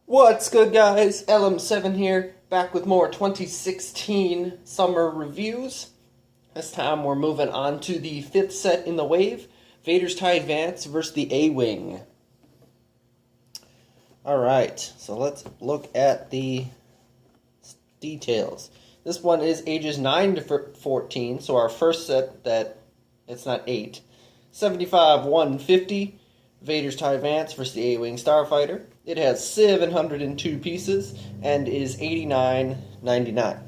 What's good, guys? LM7 here, back with more 2016 summer reviews. This time we're moving on to the fifth set in the wave, Vader's TIE Advance versus the AWing. Alright, so let's look at the details. This one is ages 9 to 14, so our first set it's not 8. 75-150, Vader's TIE Advance versus the AWing Starfighter. It has 702 pieces and is $89.99.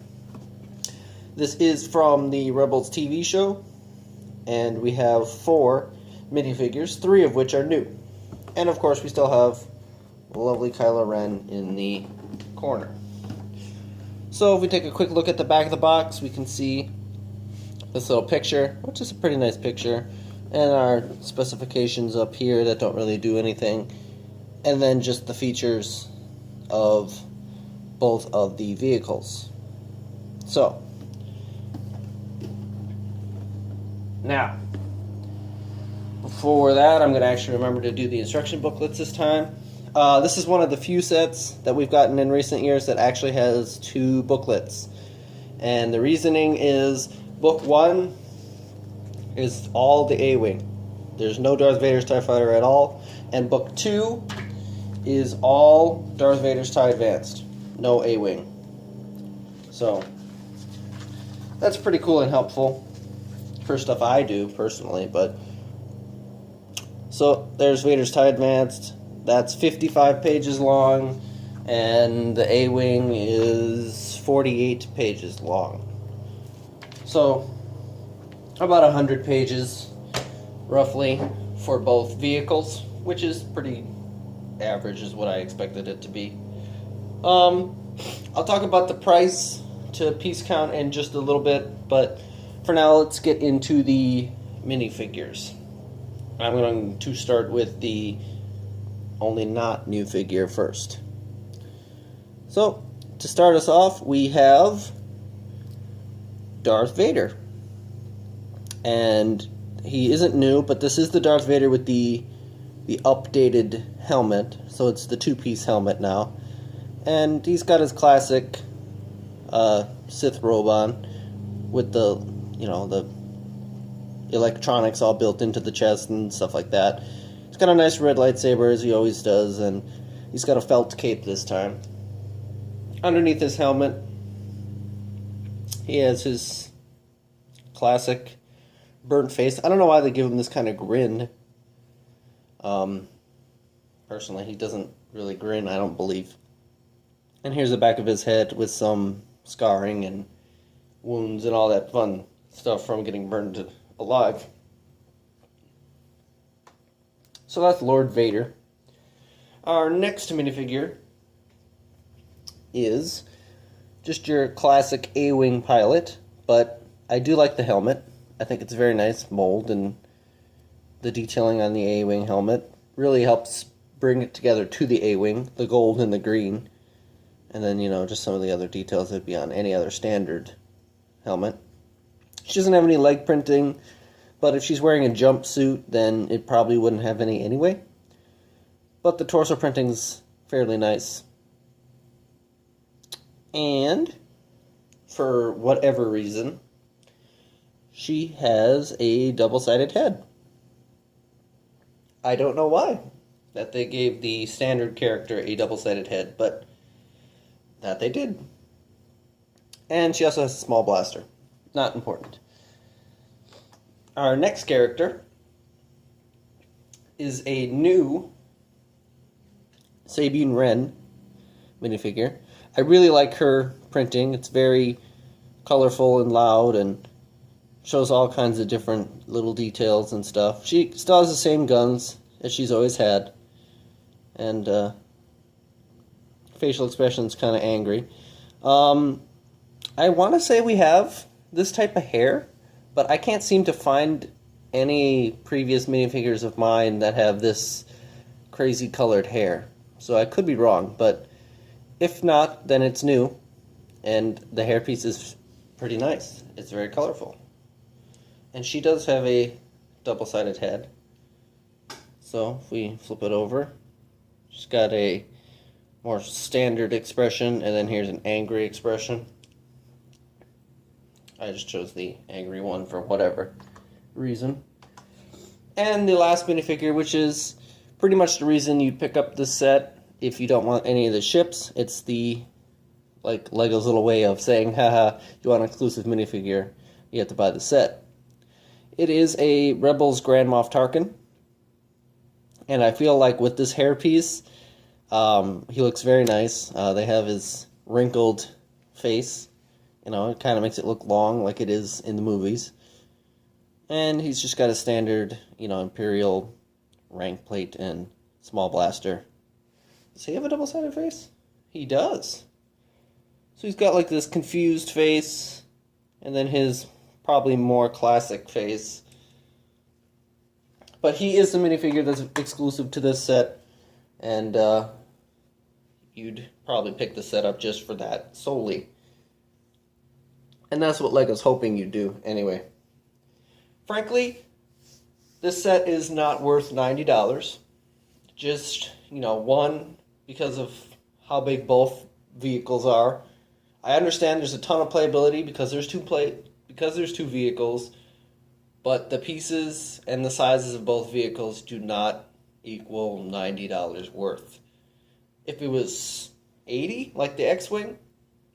This is from the Rebels TV show, and we have 4 minifigures, 3 of which are new. And of course we still have lovely Kylo Ren in the corner. So if we take a quick look at the back of the box, we can see this little picture, which is a pretty nice picture, and our specifications up here that don't really do anything, and then just the features of both of the vehicles. So now, before that, I'm going to actually remember to do the instruction booklets this time. This is one of the few sets that we've gotten in recent years that actually has 2 booklets. And the reasoning is, book 1 is all the AWing. There's no Darth Vader's TIE Fighter at all. And book 2 is all Darth Vader's TIE Advanced. No AWing. So, that's pretty cool and helpful for stuff I do personally, but so there's Vader's TIE Advanced. That's 55 pages long, and the AWing is 48 pages long. So about 100 pages roughly for both vehicles, which is pretty average is what I expected it to be. I'll talk about the price to piece count in just a little bit, but for now let's get into the minifigures. I'm going to start with the only not new figure first. So, to start us off, we have Darth Vader. And he isn't new, but this is the Darth Vader with the updated helmet. So it's the 2-piece helmet now. And he's got his classic Sith robe on with the electronics all built into the chest and stuff like that. He's got a nice red lightsaber, as he always does, and he's got a felt cape this time. Underneath his helmet, he has his classic burnt face. I don't know why they give him this kind of grin. Personally, he doesn't really grin, I don't believe. And here's the back of his head with some scarring and wounds and all that fun stuff from getting burned alive. So that's Lord Vader. Our next minifigure is just your classic AWing pilot, but I do like the helmet. I think it's a very nice mold, and the detailing on the AWing helmet really helps bring it together to the AWing, the gold and the green, and then, just some of the other details that would be on any other standard helmet. She doesn't have any leg printing, but if she's wearing a jumpsuit, then it probably wouldn't have any anyway. But the torso printing's fairly nice. And, for whatever reason, she has a double-sided head. I don't know why that they gave the standard character a double-sided head, but that they did. And she also has a small blaster. Not important. Our next character is a new Sabine Wren minifigure. I really like her printing. It's very colorful and loud and shows all kinds of different little details and stuff. She still has the same guns as she's always had. And facial expression's kind of angry. I want to say we have this type of hair, but I can't seem to find any previous minifigures of mine that have this crazy colored hair. So I could be wrong, but if not, then it's new. And the hairpiece is pretty nice. It's very colorful. And she does have a double-sided head. So if we flip it over, she's got a more standard expression, and then here's an angry expression. I just chose the angry one for whatever reason. And the last minifigure, which is pretty much the reason you pick up this set if you don't want any of the ships. It's the, like, Lego's little way of saying, haha, you want an exclusive minifigure, you have to buy the set. It is a Rebels Grand Moff Tarkin. And I feel like with this hairpiece, he looks very nice. They have his wrinkled face. You know, it kind of makes it look long like it is in the movies. And he's just got a standard, you know, Imperial rank plate and small blaster. Does he have a double-sided face? He does. So he's got like this confused face, and then his probably more classic face. But he is the minifigure that's exclusive to this set, and you'd probably pick the set up just for that solely. And that's what LEGO's hoping you do anyway. Frankly, this set is not worth $90. Just, you know, one, because of how big both vehicles are. I understand there's a ton of playability because there's two vehicles, but the pieces and the sizes of both vehicles do not equal $90 worth. If it was $80, like the X-Wing,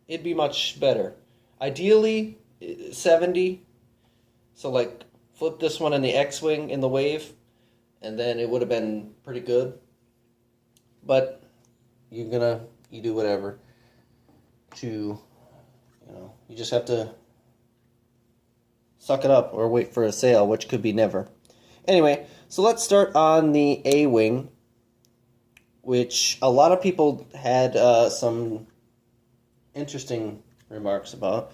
it'd be much better. Ideally, $70. So, like, flip this one in the X-Wing in the wave, and then it would have been pretty good. But you do whatever to, you know, you just have to suck it up or wait for a sale, which could be never. Anyway, so let's start on the AWing, which a lot of people had some interesting remarks about.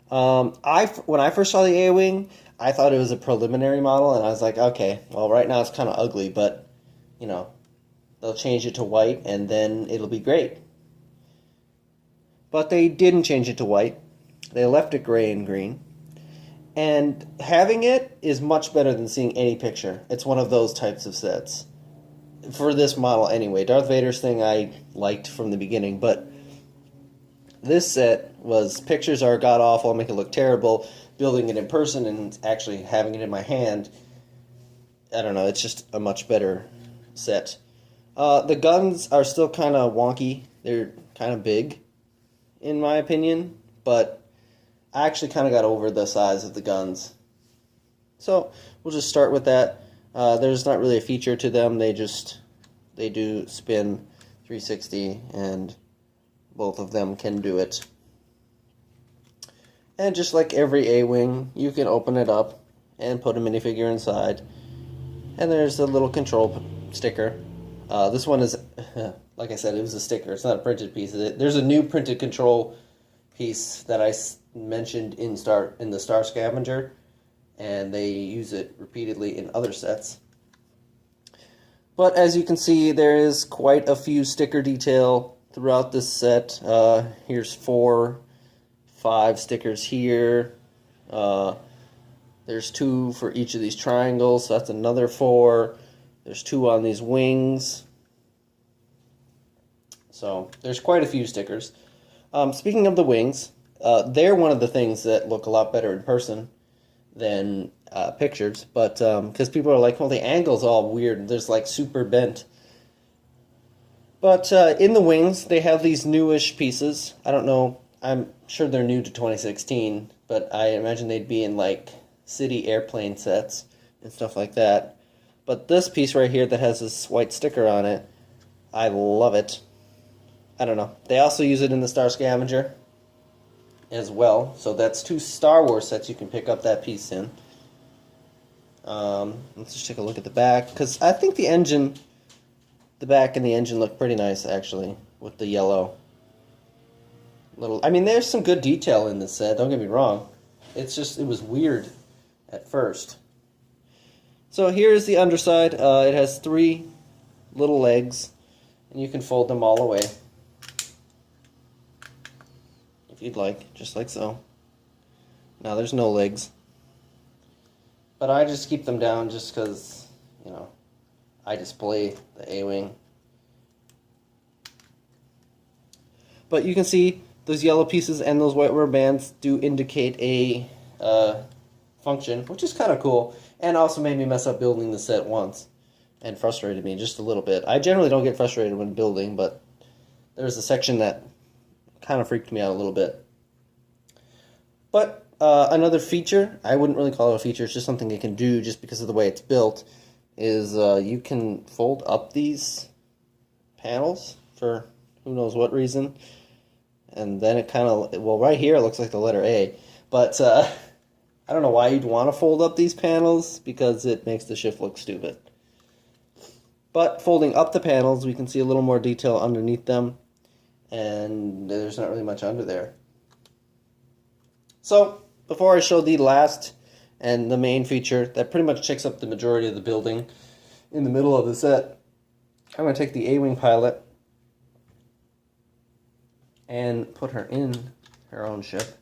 When I first saw the AWing, I thought it was a preliminary model, and I was like, okay, well, right now it's kind of ugly, but, you know, they'll change it to white, and then it'll be great. But they didn't change it to white. They left it gray and green. And having it is much better than seeing any picture. It's one of those types of sets. For this model anyway. Darth Vader's thing I liked from the beginning, but this set was, pictures are god-awful, make it look terrible. Building it in person and actually having it in my hand, I don't know, it's just a much better set. The guns are still kind of wonky. They're kind of big, in my opinion, but I actually kind of got over the size of the guns. So we'll just start with that. There's not really a feature to them. They do spin 360, and both of them can do it. And just like every AWing, you can open it up and put a minifigure inside. And there's a little control sticker. This one is, like I said, it was a sticker. It's not a printed piece. There's a new printed control piece that I mentioned in the Star Scavenger, and they use it repeatedly in other sets. But as you can see, there is quite a few sticker detail throughout this set. Here's 4, 5 stickers here. There's 2 for each of these triangles, so that's another 4. There's 2 on these wings. So there's quite a few stickers. Speaking of the wings, they're one of the things that look a lot better in person than pictures, but because people are like, well, the angle's all weird, there's like super bent. But in the wings, they have these newish pieces. I don't know, I'm sure they're new to 2016, but I imagine they'd be in like city airplane sets and stuff like that. But this piece right here that has this white sticker on it, I love it. I don't know. They also use it in the Star Scavenger as well. So that's 2 Star Wars sets you can pick up that piece in. Let's just take a look at the back, because I think the back and the engine look pretty nice actually with the yellow. I mean, there's some good detail in this set, don't get me wrong. It's just, it was weird at first. So here's the underside. It has 3 little legs, and you can fold them all away if you'd like, just like so. Now there's no legs, but I just keep them down just because, you know, I display the AWing. But you can see those yellow pieces and those white rubber bands do indicate a function, which is kind of cool, and also made me mess up building the set once and frustrated me just a little bit. I generally don't get frustrated when building, but there's a section that kind of freaked me out a little bit. But another feature, I wouldn't really call it a feature, it's just something it can do just because of the way it's built, is you can fold up these panels for who knows what reason. And then it kind of, well, right here it looks like the letter A. But I don't know why you'd want to fold up these panels, because it makes the ship look stupid. But folding up the panels, we can see a little more detail underneath them. And there's not really much under there. So, before I show the last and the main feature that pretty much takes up the majority of the building in the middle of the set, I'm going to take the AWing pilot and put her in her own ship.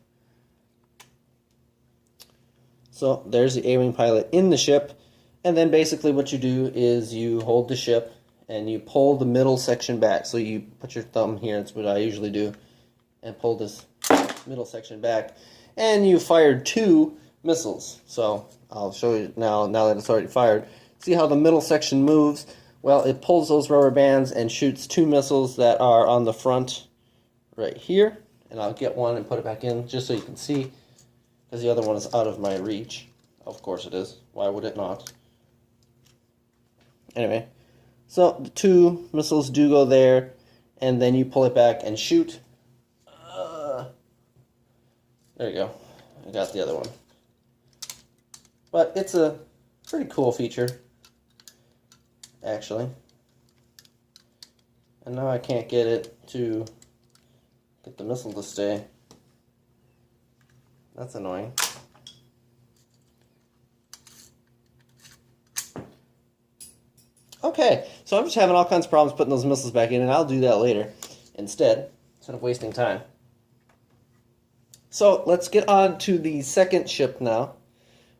So there's the AWing pilot in the ship, and then basically what you do is you hold the ship and you pull the middle section back. So you put your thumb here, that's what I usually do, and pull this middle section back, and you fired 2 missiles. So I'll show you now that it's already fired. See how the middle section moves? Well, it pulls those rubber bands and shoots 2 missiles that are on the front right here, and I'll get one and put it back in just so you can see, because the other one is out of my reach. Of course it is. Why would it not? Anyway, so the 2 missiles do go there, and then you pull it back and shoot. There you go. I got the other one. But it's a pretty cool feature, actually. And now I can't get it to get the missile to stay. That's annoying. Okay, so I'm just having all kinds of problems putting those missiles back in, and I'll do that later instead of wasting time. So let's get on to the second ship now,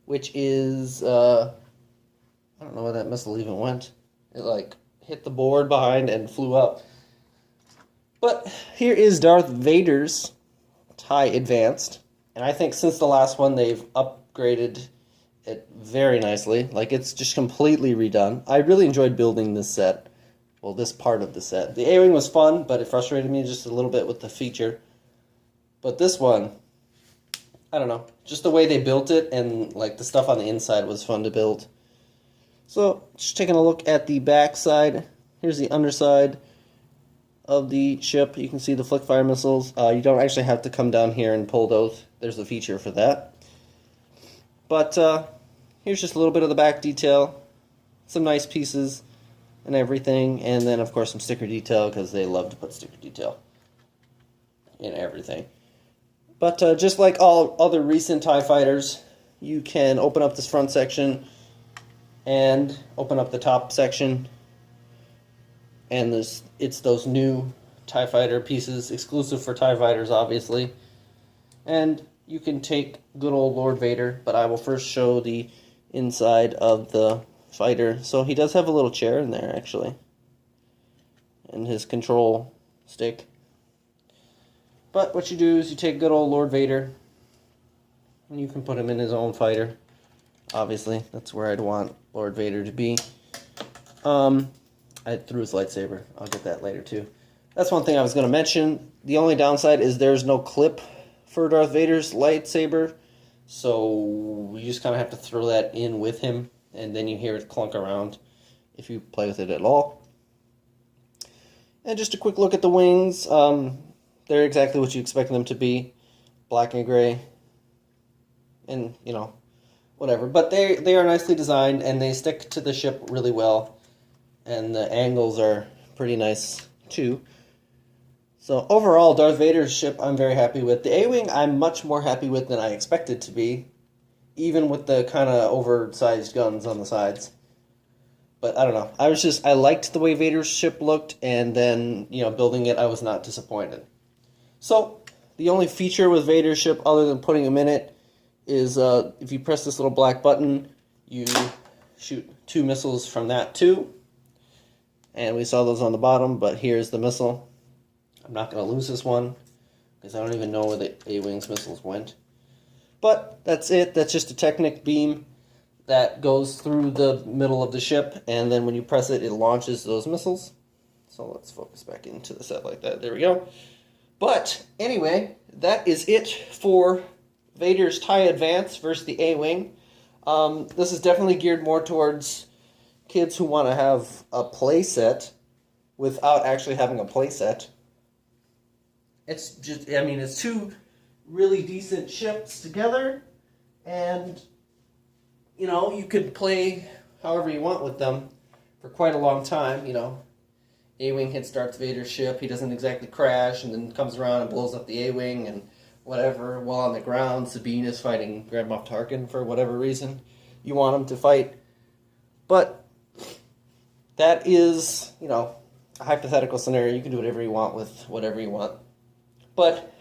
which is, I don't know where that missile even went. It like hit the board behind and flew up. But here is Darth Vader's TIE Advanced, and I think since the last one they've upgraded it very nicely. Like, it's just completely redone. I really enjoyed building this set. Well, this part of the set. The AWing was fun, but it frustrated me just a little bit with the feature. But this one, I don't know. Just the way they built it and like the stuff on the inside was fun to build. So, just taking a look at the back side. Here's the underside of the ship. You can see the flick fire missiles. You don't actually have to come down here and pull those. There's a feature for that. But here's just a little bit of the back detail. Some nice pieces and everything. And then, of course, some sticker detail, because they love to put sticker detail in everything. But just like all other recent TIE fighters, you can open up this front section and open up the top section. And it's those new TIE fighter pieces, exclusive for TIE fighters, obviously. And you can take good old Lord Vader, but I will first show the inside of the fighter. So he does have a little chair in there, actually, and his control stick. But what you do is you take good old Lord Vader, and you can put him in his own fighter. Obviously, that's where I'd want Lord Vader to be. I threw his lightsaber. I'll get that later, too. That's one thing I was going to mention. The only downside is there's no clip for Darth Vader's lightsaber, so you just kind of have to throw that in with him, and then you hear it clunk around if you play with it at all. And just a quick look at the wings. They're exactly what you expect them to be, black and gray, and, you know, whatever. But they are nicely designed, and they stick to the ship really well, and the angles are pretty nice, too. So overall, Darth Vader's ship I'm very happy with. The AWing I'm much more happy with than I expected to be, even with the kind of oversized guns on the sides. But I don't know. I liked the way Vader's ship looked, and then, you know, building it, I was not disappointed. So the only feature with Vader's ship, other than putting him in it, is if you press this little black button, you shoot 2 missiles from that too. And we saw those on the bottom, but here's the missile. I'm not going to lose this one, because I don't even know where the AWing's missiles went. But that's it. That's just a Technic beam that goes through the middle of the ship, and then when you press it, it launches those missiles. So let's focus back into the set like that. There we go. But anyway, that is it for Vader's TIE Advance versus the AWing. This is definitely geared more towards kids who want to have a play set without actually having a play set. It's just, I mean, it's two really decent ships together, and you know, you could play however you want with them for quite a long time. You know, AWing hit starts Vader's ship, he doesn't exactly crash, and then comes around and blows up the AWing and whatever. While on the ground, Sabine is fighting Grand Moff Tarkin for whatever reason you want him to fight. But that is, you know, a hypothetical scenario. You can do whatever you want with whatever you want. But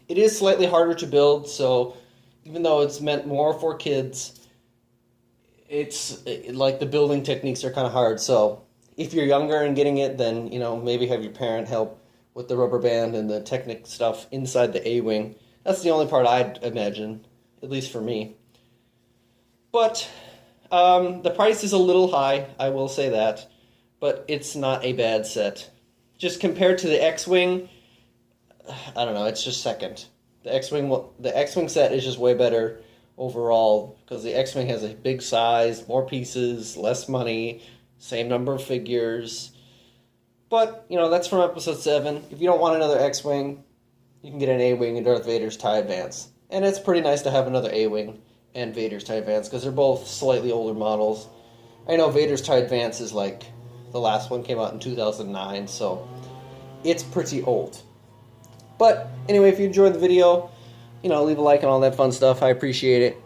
it is slightly harder to build, so even though it's meant more for kids, it's like the building techniques are kind of hard. So if you're younger and getting it, then, you know, maybe have your parent help with the rubber band and the Technic stuff inside the AWing. That's the only part I'd imagine, at least for me. But the price is a little high, I will say that, but it's not a bad set. Just compared to the X-Wing, I don't know, it's just second. The X-Wing set is just way better overall, because the X-Wing has a big size, more pieces, less money, same number of figures. But, you know, that's from Episode 7. If you don't want another X-Wing, you can get an A-Wing and Darth Vader's TIE Advance. And it's pretty nice to have another A-Wing and Vader's TIE Advance, because they're both slightly older models. I know Vader's TIE Advance is like, the last one came out in 2009, so it's pretty old. But anyway, if you enjoyed the video, you know, leave a like and all that fun stuff. I appreciate it.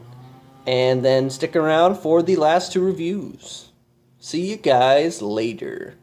And then stick around for the last two reviews. See you guys later.